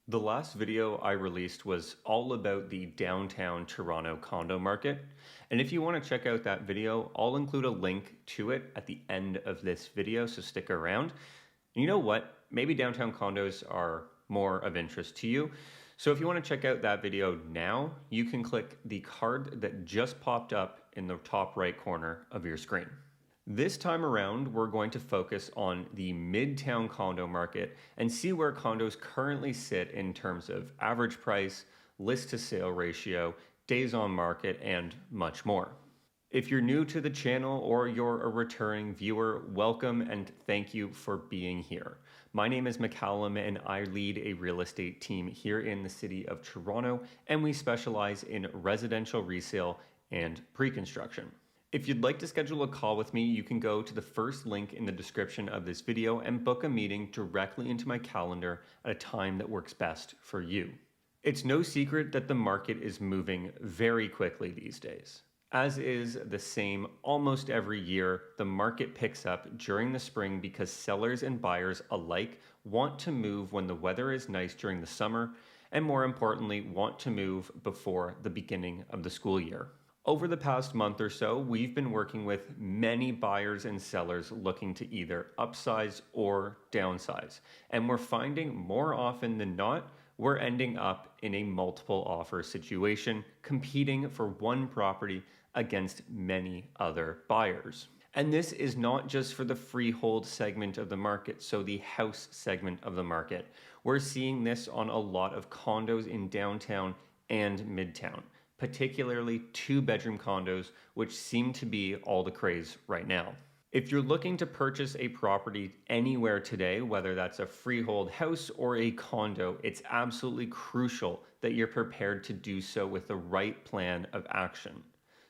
The last video I released was all about the downtown Toronto condo market. And if you want to check out that video, I'll include a link to it at the end of this video, so stick around. And you know what? Maybe downtown condos are more of interest to you. So if you want to check out that video now, you can click the card that just popped up in the top right corner of your screen. This time around, we're going to focus on the Midtown condo market and see where condos currently sit in terms of average price, list to sale ratio, days on market, and much more. If you're new to the channel or you're a returning viewer, welcome and thank you for being here. My name is Macallum and I lead a real estate team here in the city of Toronto, and we specialize in residential resale and pre-construction. If you'd like to schedule a call with me, you can go to the first link in the description of this video and book a meeting directly into my calendar at a time that works best for you. It's no secret that the market is moving very quickly these days. As is the same almost every year, the market picks up during the spring because sellers and buyers alike want to move when the weather is nice during the summer, and more importantly, want to move before the beginning of the school year. Over the past month or so, we've been working with many buyers and sellers looking to either upsize or downsize. And we're finding more often than not, we're ending up in a multiple offer situation, competing for one property against many other buyers. And this is not just for the freehold segment of the market, so the house segment of the market. We're seeing this on a lot of condos in downtown and midtown, particularly 2-bedroom condos, which seem to be all the craze right now. If you're looking to purchase a property anywhere today, whether that's a freehold house or a condo, it's absolutely crucial that you're prepared to do so with the right plan of action.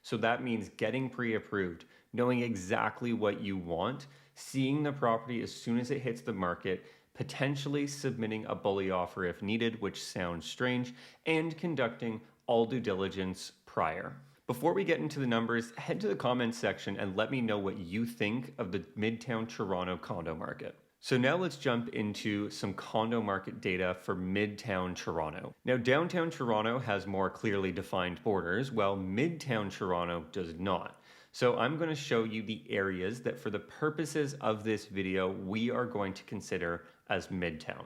So that means getting pre-approved, knowing exactly what you want, seeing the property as soon as it hits the market, potentially submitting a bully offer if needed, which sounds strange, and conducting all due diligence prior. Before we get into the numbers, head to the comments section and let me know what you think of the Midtown Toronto condo market. So now let's jump into some condo market data for Midtown Toronto. Now, downtown Toronto has more clearly defined borders, while Midtown Toronto does not. So I'm going to show you the areas that for the purposes of this video, we are going to consider as Midtown.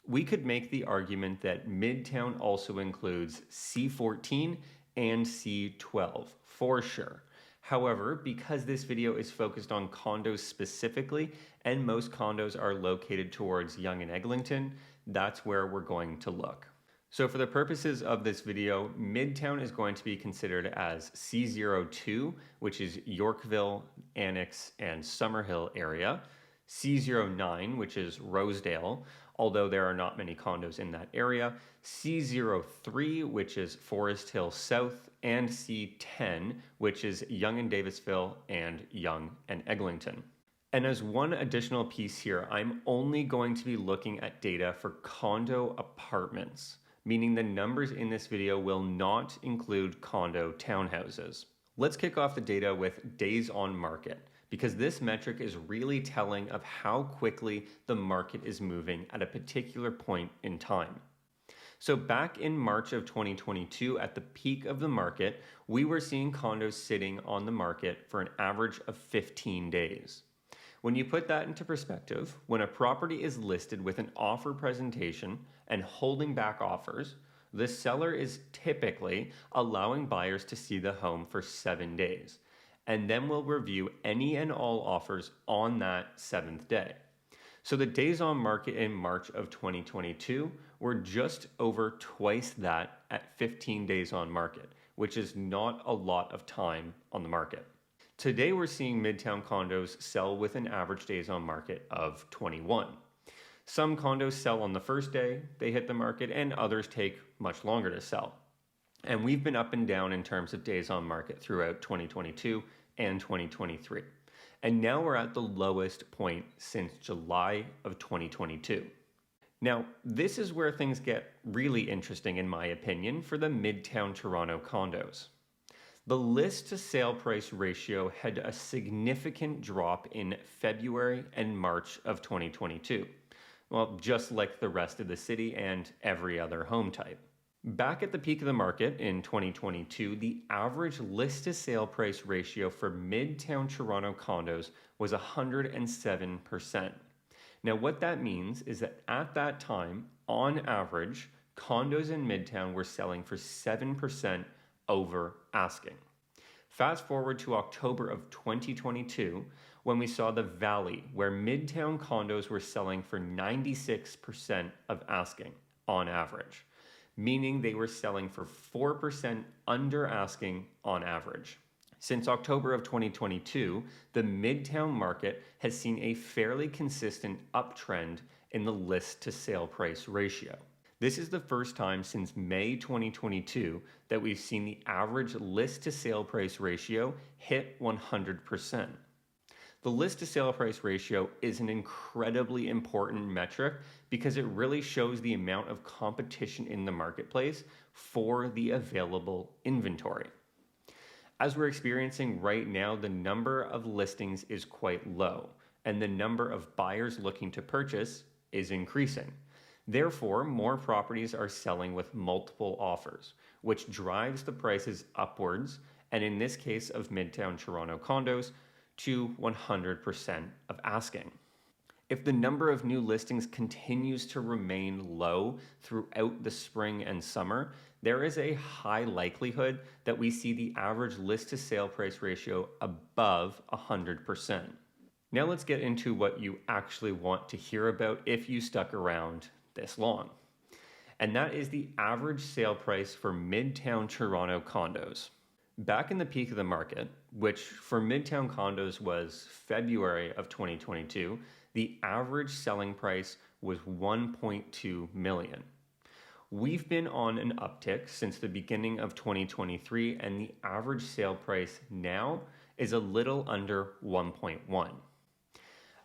We could make the argument that Midtown also includes C14 and C12 for sure. However, because this video is focused on condos specifically, and most condos are located towards Yonge and Eglinton, that's where we're going to look. So for the purposes of this video, Midtown is going to be considered as C02, which is Yorkville, Annex, and Summerhill area, C09, which is Rosedale, although there are not many condos in that area, C03, which is Forest Hill South, and C10, which is Yonge and Davisville and Yonge and Eglinton. And as one additional piece here, I'm only going to be looking at data for condo apartments, meaning the numbers in this video will not include condo townhouses. Let's kick off the data with days on market, because this metric is really telling of how quickly the market is moving at a particular point in time. So back in March of 2022, at the peak of the market, we were seeing condos sitting on the market for an average of 15 days. When you put that into perspective, when a property is listed with an offer presentation and holding back offers, the seller is typically allowing buyers to see the home for 7 days, and then we'll review any and all offers on that 7th day. So the days on market in March of 2022 were just over twice that at 15 days on market, which is not a lot of time on the market. Today we're seeing Midtown condos sell with an average days on market of 21. Some condos sell on the first day they hit the market, and others take much longer to sell. And we've been up and down in terms of days on market throughout 2022 and 2023. And now we're at the lowest point since July of 2022. Now, this is where things get really interesting in my opinion for the Midtown Toronto condos. The list to sale price ratio had a significant drop in February and March of 2022. Well, just like the rest of the city and every other home type. Back at the peak of the market in 2022, the average list to sale price ratio for Midtown Toronto condos was 107%. Now, what that means is that at that time, on average, condos in Midtown were selling for 7% over asking. Fast forward to October of 2022, when we saw the Valley, where Midtown condos were selling for 96% of asking on average, meaning they were selling for 4% under asking on average. Since October of 2022, the Midtown market has seen a fairly consistent uptrend in the list to sale price ratio. This is the first time since May 2022 that we've seen the average list to sale price ratio hit 100%. The list to sale price ratio is an incredibly important metric because it really shows the amount of competition in the marketplace for the available inventory. As we're experiencing right now, the number of listings is quite low, and the number of buyers looking to purchase is increasing. Therefore, more properties are selling with multiple offers, which drives the prices upwards, and in this case of Midtown Toronto condos, to 100% of asking. If the number of new listings continues to remain low throughout the spring and summer, there is a high likelihood that we see the average list to sale price ratio above 100%. Now let's get into what you actually want to hear about if you stuck around this long. And that is the average sale price for Midtown Toronto condos. Back in the peak of the market, which for Midtown condos was February of 2022, the average selling price was $1.2 million. We've been on an uptick since the beginning of 2023, and the average sale price now is a little under 1.1.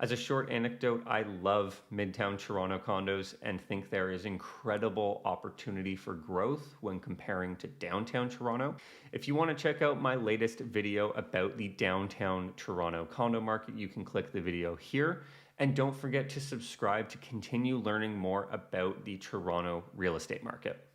As a short anecdote, I love Midtown Toronto condos and think there is incredible opportunity for growth when comparing to downtown Toronto. If you want to check out my latest video about the downtown Toronto condo market, you can click the video here. And don't forget to subscribe to continue learning more about the Toronto real estate market.